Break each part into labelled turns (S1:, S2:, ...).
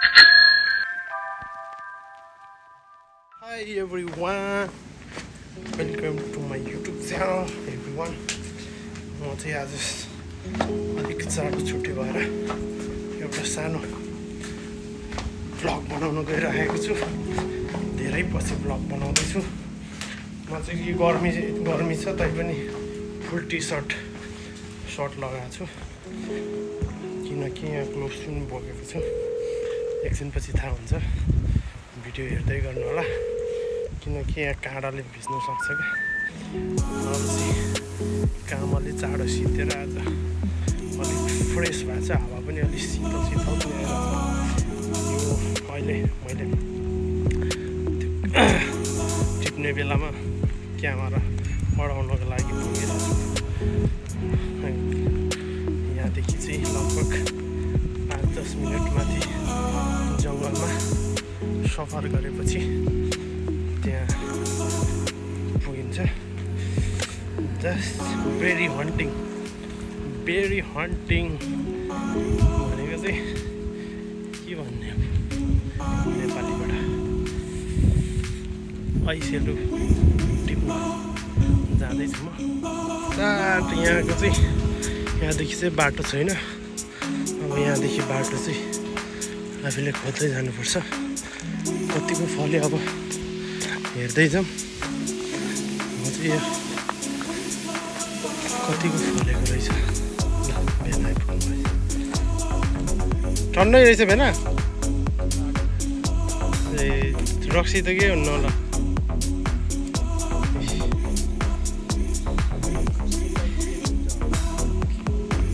S1: Hi everyone, welcome to my YouTube channel everyone. म चाहिँ आज अलिक चाँडो छुट्टी भएर एउटा सानो भ्लग बनाउन गइरहेको छु। धेरै पछि भ्लग बनाउँदैछु। म चाहिँ यो गर्मी छ तैपनि फुल टी-सर्ट लगाएको छु किनकि यहाँ ग्लोभ्स पनि बोकेको छु। एकछिनपछि थाहा हुन्छ, भिडियो हेर्दै गर्नु होला किनकि यहाँ काँडाले भिज्नु सक्छ क्या। काम अलि चाँडो सितेर आज अलिक फ्रेस भएको छ, हावा पनि अलिक शीतल पनि आइरहेको छ। यो अहिले मैले टिप्ने बेलामा क्यामेरा बढाउनको लागि पुगिरहेको छु। यहाँदेखि चाहिँ लगभग 5-10 मिनट माथि जङ्गलमा सफर गरेपछि त्यहाँ पुगिन्छ। जस्ट बेरी हन्टिङ भनेको चाहिँ के भन्ने नेपालीबाट ऐसेलु टिप्न जाँदैछु म। यहाँको चाहिँ यहाँदेखि चाहिँ बाटो छैन। अब यहाँदेखि बाटो चाहिँ आफूले खोज्दै जानुपर्छ। कतिको फल्यो अब हेर्दै जाऊँ। म चाहिँ यो कतिको फलेको रहेछ। भेना आइपुग्नु ठन्डै रहेछ भेना। ए रक्सी त के हुन्न होला।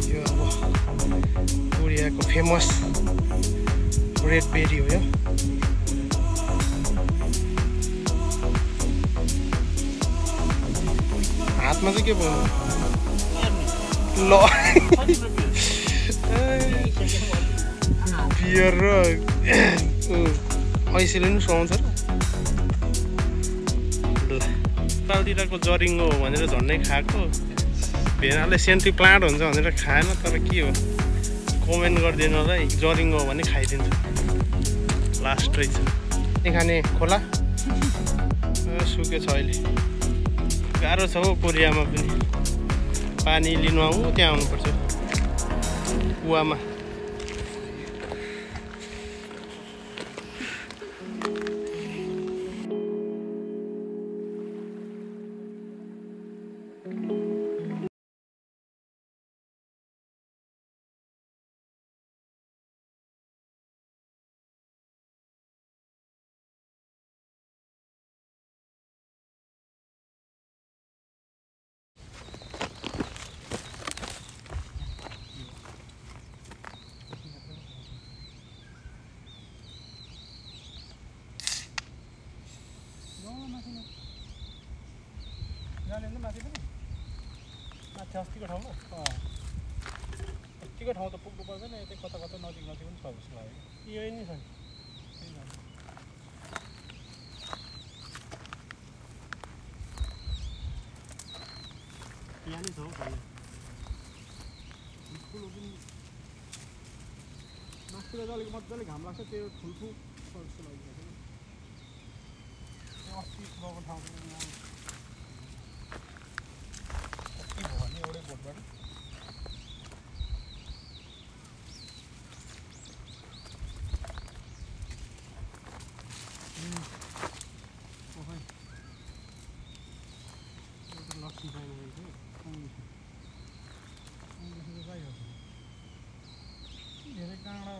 S1: यो अब कोरियाको फेमस रेड बेरी हो यो। हातमा चाहिँ के भयो ल बियर र ऐसेले पनि सुहाउँछ र। ल पालतिरको जरिङ्गो हो भनेर झन्डै खाएको। भेनाले सेन्ट्री प्लान्ट हुन्छ भनेर खाएन, तर के हो कमेन्ट गरिदिनु होला है। जरिङ्गो हो भने खाइदिन्छु। लास्ट रहेछ खाने खोला सुकेछ अहिले। गाह्रो छ हो कोरियामा पनि। पानी लिनु आउँ त्यहाँ आउनुपर्छ कुवामा। माथि पनि माथि अस्तिको ठाउँमा अस्तिको ठाउँ त पुग्नु पर्दैन। यतै कता नजिक पनि छ जस्तो लाग्यो। यही नै छ नि। यहाँ नै छ हौ खाना। ठुलो पनि मासतिर चाहिँ अलिक मजाले घाम लाग्छ। त्यो ठुल्ठुलो जस्तो लागिरहेको छ। अस्ति गएको ठाउँ पनि एउटै बोटबाट लक्ष्मी पाइनु धेरै काँडा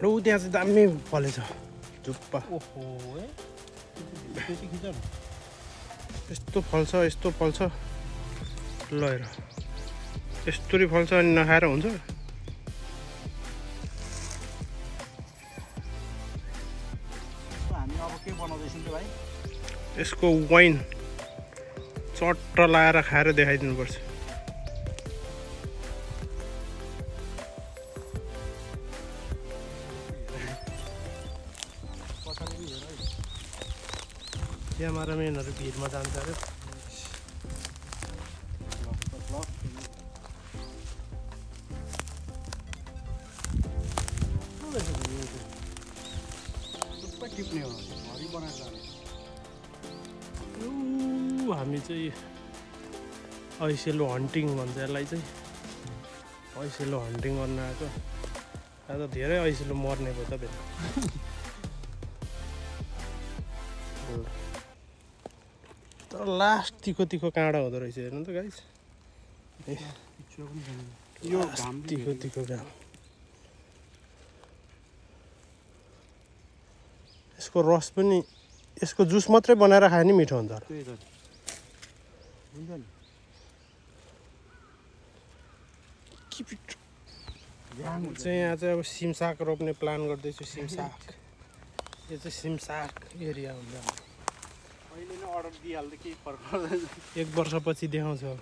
S1: र ऊ त्यहाँ चाहिँ दामी फलेछ झुप्पा यस्तो फल्छ ल हेर यस्तोरी फल्छ अनि नखाएर हुन्छ
S2: हामी अब के बनाउँदैछौँ त भाइ
S1: यसको वाइन चट्ट लाएर खाएर देखाइदिनुपर्छ क्यामेराम्यानहरू भिडमा जान्छ अरे
S2: टिप्ने हो हरि बनाएर जाने
S1: हामी चाहिँ ऐसेलो हन्टिङ भन्छ यसलाई चाहिँ ऐसेलो हन्टिङ गर्न आएको आज त धेरै ऐसेलो मर्ने भयो त फेरि तर लास्ट तिखो काँडा हुँदो रहेछ हेर्नु त गाइस
S2: यो घाम
S1: तिखो घाम यसको रस पनि यसको जुस मात्रै बनाएर खाए नि मिठो हुन्छ
S2: त्यही त हुन्छ नि
S1: चाहिँ यहाँ चाहिँ अब सिमसाग रोप्ने प्लान गर्दैछु सिमसाग यो चाहिँ सिमसाग एरिया हुन्छ
S2: अहिले नै अर्डर दिइहाल्दा केही फरक पर्दैन
S1: 1 वर्षपछि देखाउँछु अब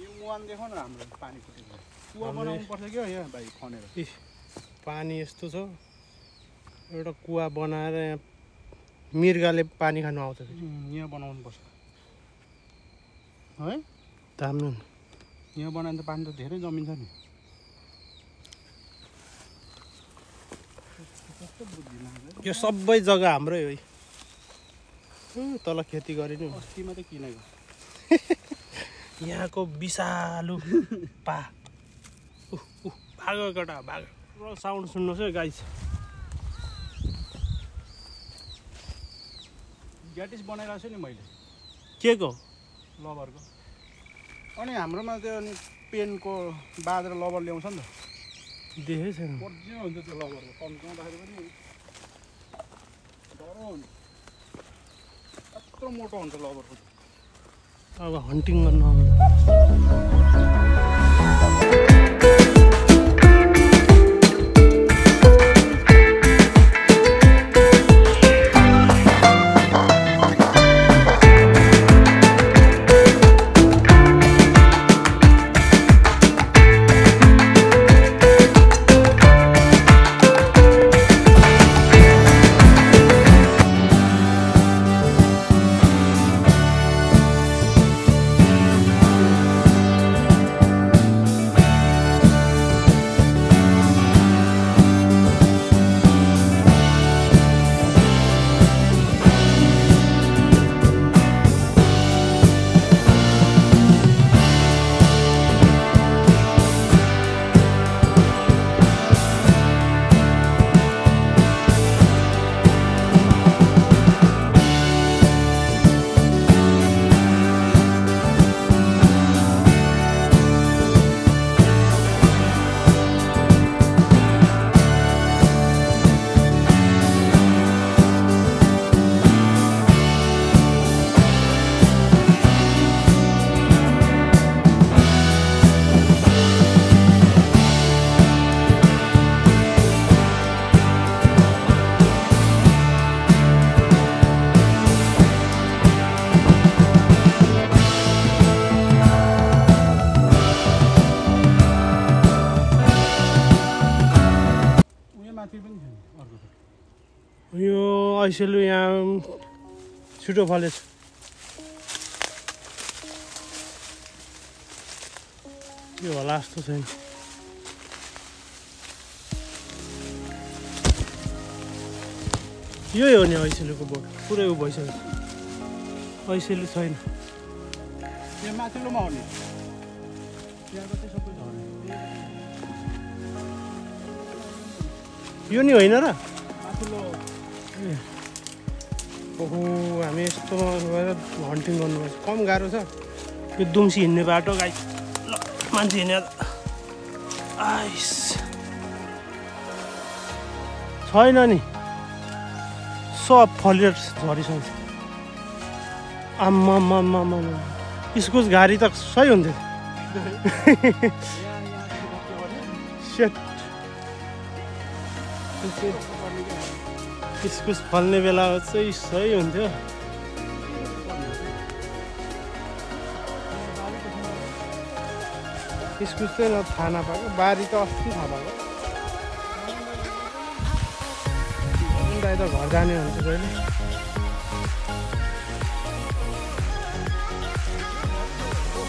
S2: यो मुहान देखाउ न हाम्रो पानी फुटेको कुवा बनाउनु पर्छ क्या यहाँ भाइ खनेर
S1: पानी यस्तो छ एउटा कुवा बनाएर यहाँ मृगले पानी खानु आउँछ
S2: यहाँ बनाउनु पर्छ है
S1: दामी
S2: यहाँ बनायो भने त पानी त धेरै जमिन्छ नि
S1: यो सबै जग्गा हाम्रै हो तल खेती गरिनु
S2: अस्तिमा त किनेको
S1: यहाँको विशालु भागो केटा भागो साउन्ड सुन्नुहोस् है गाइस
S2: ग्याटिस बनाइरहेको छु नि मैले
S1: के को
S2: लबरको अनि हाम्रोमा त्यो अनि पेनको बाँधेर लबर ल्याउँछ नि त
S1: देखेको छैन
S2: ओरिजिनल हुन्छ त्यो लबरको कम्काउँदाखेरि पनि डह्रो हुन्छ यत्रो मोटो हुन्छ लबरको
S1: अब हन्टिङ गर्न आउनु यो ऐसेलु यहाँ छिटो फलेछ यो होला जस्तो छैन यही हो नि ऐसेलुको बोट पुरै उ भइसक्यो ऐसेलु छैन
S2: यहाँ माथिल्लोमा हो नि त्यहाँको चाहिँ सबै झर्ने
S1: यो नि होइन र
S2: माथिल्लो
S1: ओहो हामी यस्तोमा गएर हन्टिङ गर्नुपर्छ कम गाह्रो छ यो दुम्सी हिँड्ने बाटो गाई ल मान्छे हिँड्ने आइस छैन नि सब फलेर झरिसक्छ आम्मामामामा इस्कुस घारी त सही हुन्थ्यो सेट इस्कुस फल्ने बेला चाहिँ सही हुन्थ्यो इस्कुस चाहिँ न थाहा नपाएको बारी त अस्ति थाहा पाएको दाइ त घर जाने हुन्छ कहिले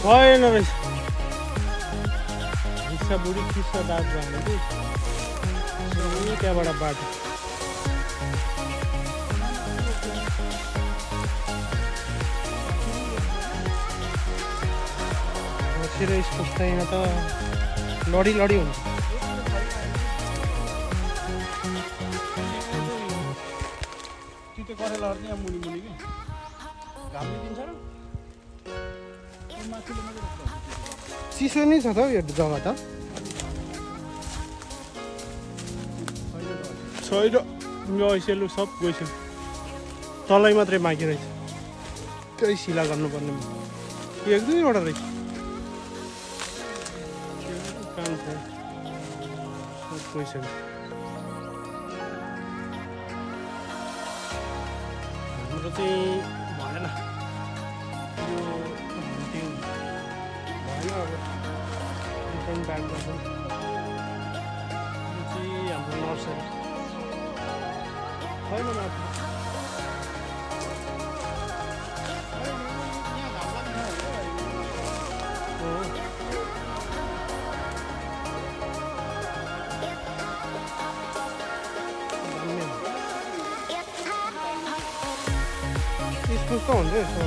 S1: भएन रहेछ हिस्सा बुढी खिस्सा दाँत भन्यो कि त्यहाँबाट बाटो बसेर इस्कुस त यहाँ त लडी लडी हुन्छ
S2: करेलाहरू यहाँ मुनि मुनि कि घामले दिन्छ र
S1: चिसो नै छ त यो जग्गा त छैन यो ऐसेलु सब गइसक्यो तलै मात्रै बाँकी रहेछ त्यही सिला गर्नुपर्ने एक दुईवटा रहेछ काम छ सब गइसक्यो हाम्रो चाहिँ भएन यो भएन अब रिटर्न ब्याक गर्छौँ यो चाहिँ हाम्रो नर्सरी छैन इस्कुस त हुन्छ यस्तो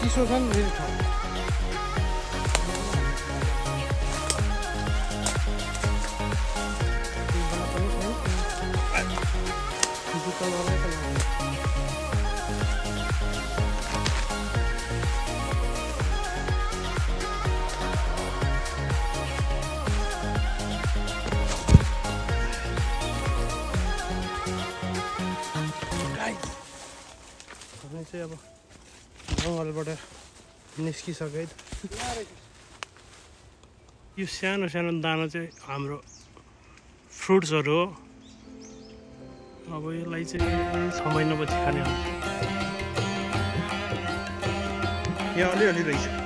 S1: चिसो छ नि फेरि ठाउँ चाहिँ अब जङ्गलबाट निस्किसक्यो है त यो सानो सानो दाना चाहिँ हाम्रो फ्रुट्सहरू हो अब यसलाई चाहिँ 6 महिनापछि खाने हो यहाँ अलिअलि रहेछ